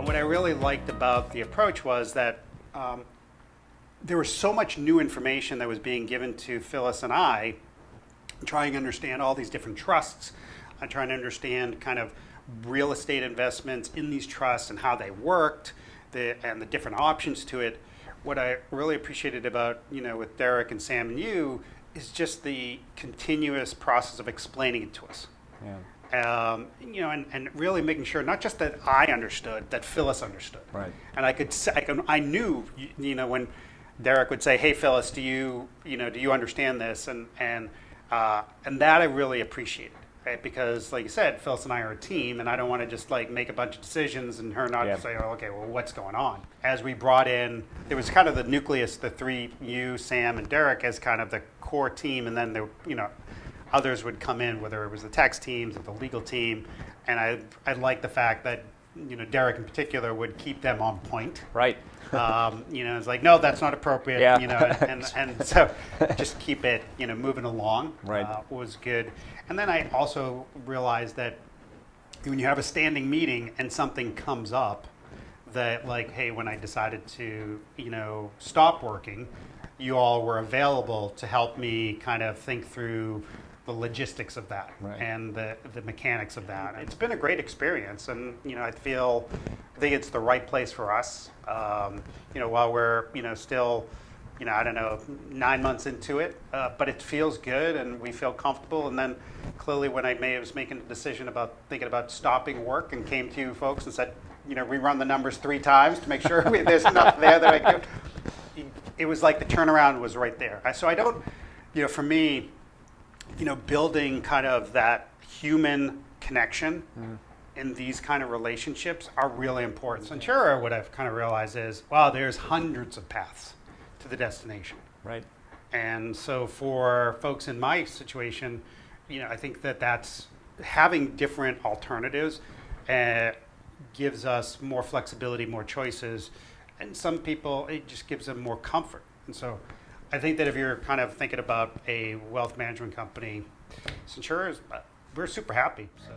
And what I really liked about the approach was that there was so much new information that was being given to Phyllis and I, trying to understand all these different trusts, trying to understand kind of real estate investments in these trusts and how they worked, and the different options to it. What I really appreciated about, with Derek and Sam and you, is just the continuous process of explaining it to us. Yeah. And really making sure not just that I understood, that Phyllis understood. Right. And I knew, when Derek would say, "Hey, Phyllis, do you understand this?" And that I really appreciated, right? Because, like you said, Phyllis and I are a team, and I don't want to just make a bunch of decisions and her not say, "Oh, okay, well, what's going on?" As we brought in, there was kind of the nucleus, the three, you, Sam, and Derek, as kind of the core team, and then there, others would come in, whether it was the tax teams or the legal team, and I like the fact that Derek in particular would keep them on point. Right. It's like, no, that's not appropriate. Yeah. And so just keep it moving along. Right. Was good. And then I also realized that when you have a standing meeting and something comes up, that hey, when I decided to stop working, you all were available to help me kind of think through the logistics of that. Right. And the mechanics of that. It's been a great experience, and I think it's the right place for us. While we're still I don't know, 9 months into it, but it feels good and we feel comfortable. And then clearly when I was making a decision about thinking about stopping work and came to you folks and said, rerun the numbers 3 times to make sure there's enough there that I could. It was like the turnaround was right there. So I don't, for me, building kind of that human connection in these kind of relationships are really important. Centura, what I've kind of realized is, wow, there's hundreds of paths to the destination. Right. And so for folks in my situation, I think that's having different alternatives gives us more flexibility, more choices, and some people, it just gives them more comfort. And so I think that if you're kind of thinking about a wealth management company, Centura, we're super happy. So.